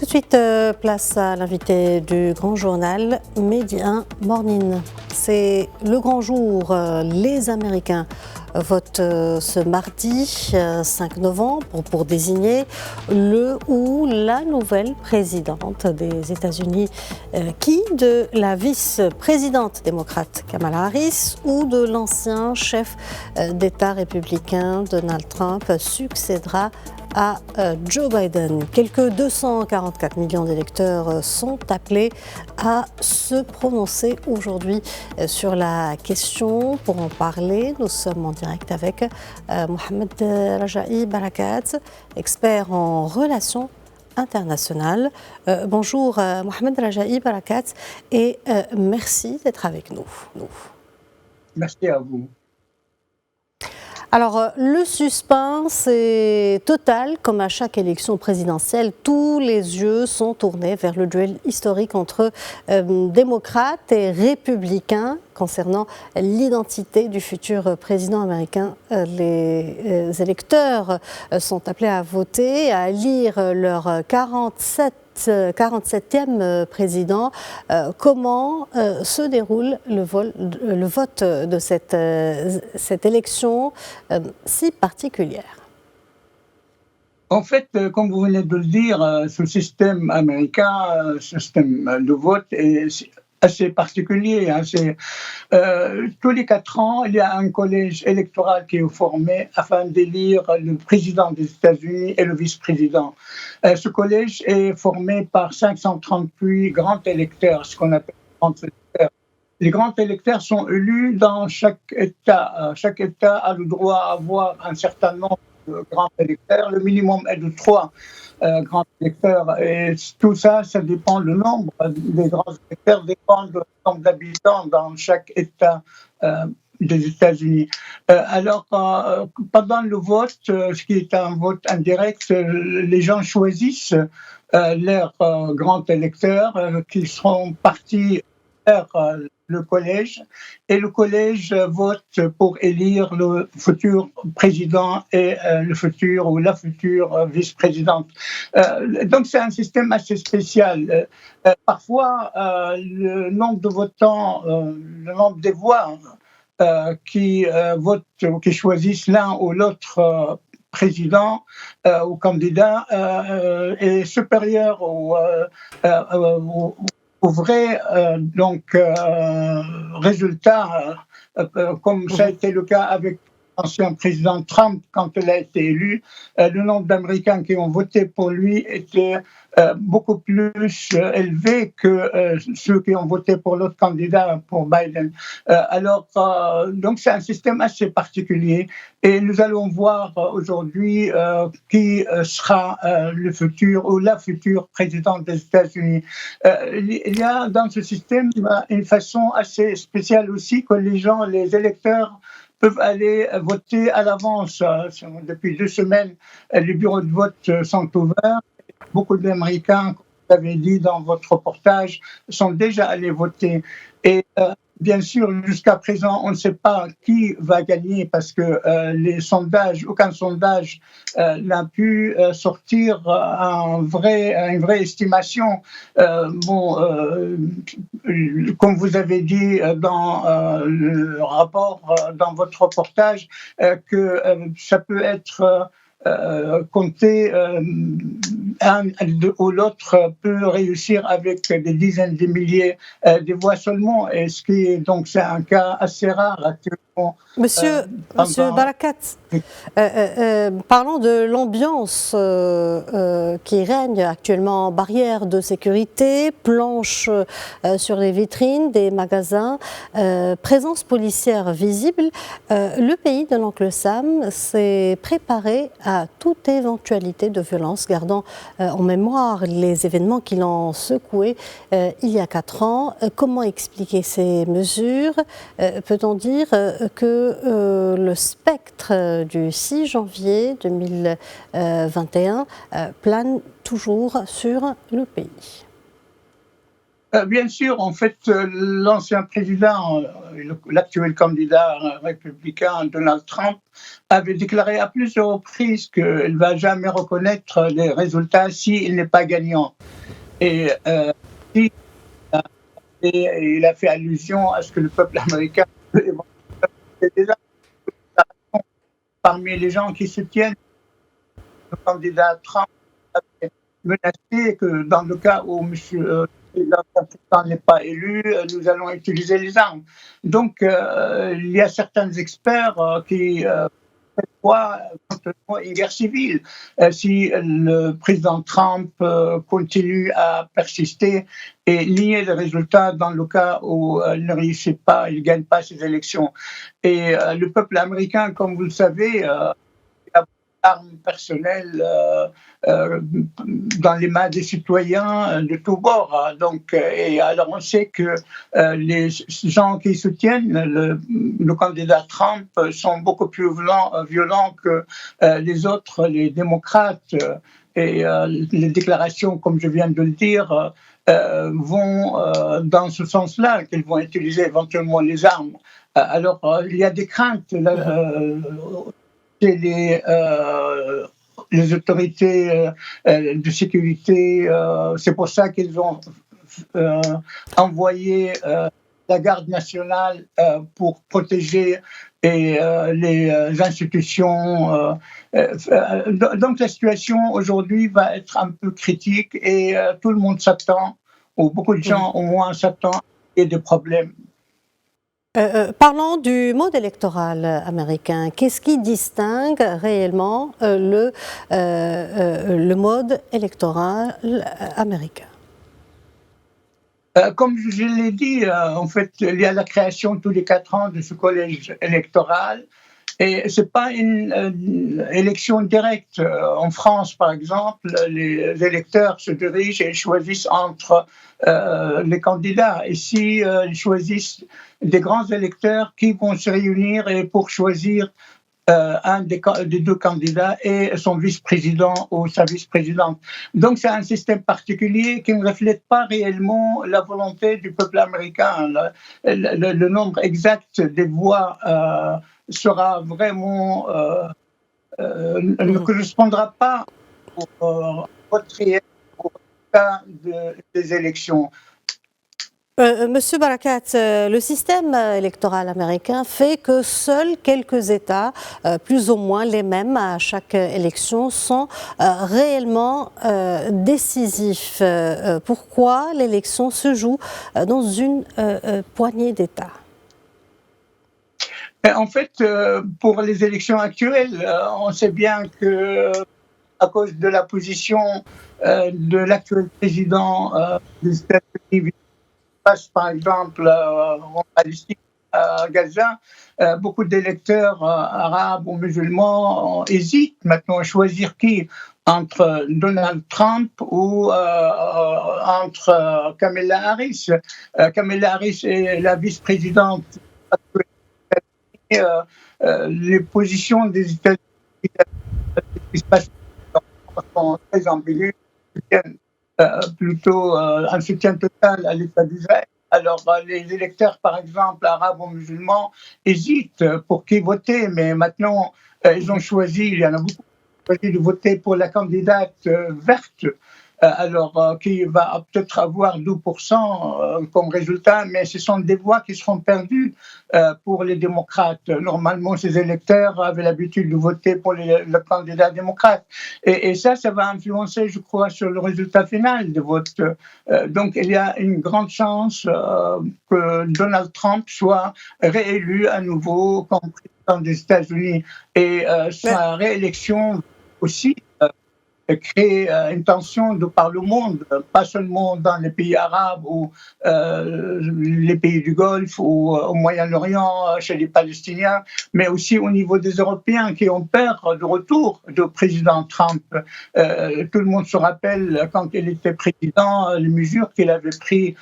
Tout de suite, place à l'invité du Grand Journal, Mehdi Morning. C'est le grand jour. Les Américains votent ce mardi 5 novembre pour désigner le ou la nouvelle présidente des États-Unis. Qui de la vice-présidente démocrate Kamala Harris ou de l'ancien chef d'État républicain Donald Trump succédera à Joe Biden. Quelques 244 millions d'électeurs sont appelés à se prononcer aujourd'hui sur la question. Pour en parler, nous sommes en direct avec Mohamed Rajaï Barakat, expert en relations internationales. Bonjour Mohamed Rajaï Barakat et merci d'être avec nous. Merci à vous. Alors, le suspense est total, comme à chaque élection présidentielle. Tous les yeux sont tournés vers le duel historique entre démocrates et républicains concernant l'identité du futur président américain. Les électeurs sont appelés à voter, à élire leur 47e président. Comment se déroule le vote de cette élection si particulière? En fait, comme vous venez de le dire, ce système américain, ce système de vote est assez particulier. Tous les 4 ans, il y a un collège électoral qui est formé afin d'élire le président des États-Unis et le vice-président. Ce collège est formé par 538 grands électeurs, ce qu'on appelle grands électeurs. Les grands électeurs sont élus dans chaque État. Chaque État a le droit à avoir un certain nombre de grands électeurs. Le minimum est de 3 grands électeurs. Et tout ça, ça dépend. Le nombre des grands électeurs dépend du nombre d'habitants dans chaque État des États-Unis. Alors, pendant le vote, ce qui est un vote indirect, les gens choisissent leurs grands électeurs qui seront partis vers le collège, et le collège vote pour élire le futur président et le futur ou la future vice-présidente. Donc c'est un système assez spécial. Parfois, le nombre de votants, le nombre des voix qui votent ou qui choisissent l'un ou l'autre président ou candidat est supérieur au vrai résultat, comme ça a été le cas avec l'ancien président Trump quand il a été élu. Le nombre d'Américains qui ont voté pour lui était beaucoup plus élevé que ceux qui ont voté pour l'autre candidat, pour Biden. Donc c'est un système assez particulier et nous allons voir aujourd'hui qui sera le futur ou la future présidente des États-Unis. Il y a dans ce système une façon assez spéciale aussi que les électeurs peuvent aller voter à l'avance. Depuis 2 semaines, les bureaux de vote sont ouverts. Beaucoup d'Américains, comme vous l'avez dit dans votre reportage, sont déjà allés voter. Et bien sûr, jusqu'à présent, on ne sait pas qui va gagner parce que aucun sondage n'a pu sortir une vraie estimation. Comme vous avez dit dans le rapport, dans votre reportage, que ça peut être compter un ou l'autre peut réussir avec des dizaines de milliers de voix seulement, et ce qui est donc c'est un cas assez rare actuellement. Monsieur Barakat, parlons de l'ambiance qui règne actuellement. Barrières de sécurité, planches sur les vitrines des magasins, présence policière visible. Le pays de l'oncle Sam s'est préparé à toute éventualité de violence, gardant en mémoire les événements qui l'ont secoué il y a 4 ans. Comment expliquer ces mesures? Peut-on dire que le spectre du 6 janvier 2021 plane toujours sur le pays? Bien sûr, en fait, l'ancien président, l'actuel candidat républicain Donald Trump avait déclaré à plusieurs reprises qu'il ne va jamais reconnaître les résultats s'il n'est pas gagnant. Et, si- et il a fait allusion à ce que le peuple américain c'est déjà parmi les gens qui soutiennent le candidat Trump avait menacé que dans le cas où l'ancien président n'est pas élu, nous allons utiliser les armes. Donc, il y a certains experts qui prévoient éventuellement une guerre civile si le président Trump continue à persister et nier les résultats dans le cas où il ne réussit pas, il ne gagne pas ses élections. Et le peuple américain, comme vous le savez, armes personnelles dans les mains des citoyens de tous bords. Donc, et alors on sait que les gens qui soutiennent le candidat Trump sont beaucoup plus violents que les autres, les démocrates. Et les déclarations, comme je viens de le dire, vont dans ce sens-là, qu'ils vont utiliser éventuellement les armes. Alors, il y a des craintes chez les autorités de sécurité. C'est pour ça qu'ils ont envoyé la garde nationale pour protéger les institutions. Donc la situation aujourd'hui va être un peu critique et tout le monde s'attend, ou beaucoup de gens au moins s'attendent, qu'il y ait des problèmes. Parlons du mode électoral américain. Qu'est-ce qui distingue réellement le mode électoral américain? Comme je l'ai dit, en fait, il y a la création tous les 4 ans de ce collège électoral. Et ce n'est pas une élection directe. En France, par exemple, les électeurs se dirigent et choisissent entre les candidats. Ici, ils choisissent des grands électeurs qui vont se réunir et pour choisir un des deux candidats et son vice-président ou sa vice-présidente. Donc c'est un système particulier qui ne reflète pas réellement la volonté du peuple américain. Le nombre exact des voix sera vraiment ne correspondra pas au vote réel au cas des élections. Monsieur Barakat, le système électoral américain fait que seuls quelques États, plus ou moins les mêmes à chaque élection, sont réellement décisifs. Pourquoi l'élection se joue dans une poignée d'États? En fait, pour les élections actuelles, on sait bien que à cause de la position de l'actuel président des États-Unis, passe par exemple en Palestine, à Gaza, beaucoup d'électeurs arabes ou musulmans hésitent maintenant à choisir qui entre Donald Trump ou entre Kamala Harris. Kamala Harris est la vice-présidente. Les positions des États-Unis qui se passent sont très ambiguës, plutôt un soutien total à l'État d'Israël. Alors, les électeurs, par exemple, arabes ou musulmans, hésitent pour qui voter, mais maintenant, ils ont choisi, il y en a beaucoup qui ont choisi de voter pour la candidate verte, alors qui va peut-être avoir 12% comme résultat, mais ce sont des voix qui seront perdues pour les démocrates. Normalement, ces électeurs avaient l'habitude de voter pour le candidat démocrate. Et ça va influencer, je crois, sur le résultat final des votes. Donc, il y a une grande chance que Donald Trump soit réélu à nouveau comme président des États-Unis. Et sa réélection aussi créer une tension de par le monde, pas seulement dans les pays arabes ou les pays du Golfe ou au Moyen-Orient, chez les Palestiniens, mais aussi au niveau des Européens qui ont peur du retour du président Trump. Tout le monde se rappelle quand il était président, les mesures qu'il avait prises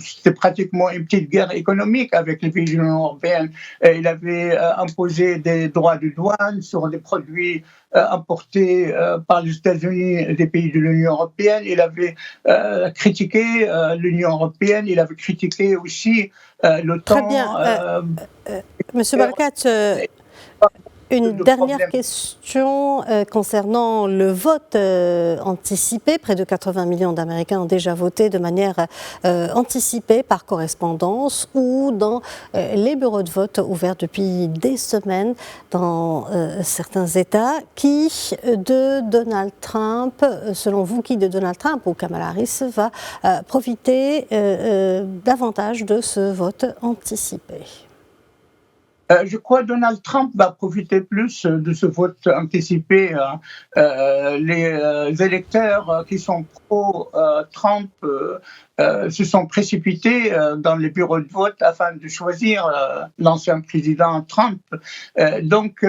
c'était pratiquement une petite guerre économique avec les pays de l'Union européenne. Il avait imposé des droits de douane sur les produits apportées par les États-Unis et des pays de l'Union européenne. Il avait critiqué l'Union européenne, il avait critiqué aussi Très l'OTAN. bien. Monsieur Barakat, une dernière question concernant le vote anticipé. Près de 80 millions d'Américains ont déjà voté de manière anticipée par correspondance ou dans les bureaux de vote ouverts depuis des semaines dans certains États. Qui de Donald Trump, selon vous, qui de Donald Trump ou Kamala Harris va profiter davantage de ce vote anticipé? Je crois que Donald Trump va profiter plus de ce vote anticipé. Les électeurs qui sont pro-Trump se sont précipités dans les bureaux de vote afin de choisir l'ancien président Trump. Donc,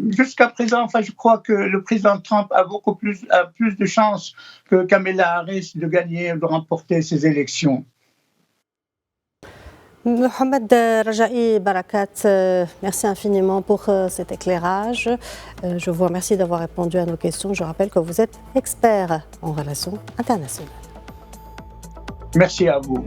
jusqu'à présent, enfin, je crois que le président Trump a plus de chances que Kamala Harris de gagner, de remporter ces élections. Mohamed Rajaï Barakat, merci infiniment pour cet éclairage. Je vous remercie d'avoir répondu à nos questions. Je rappelle que vous êtes expert en relations internationales. Merci à vous.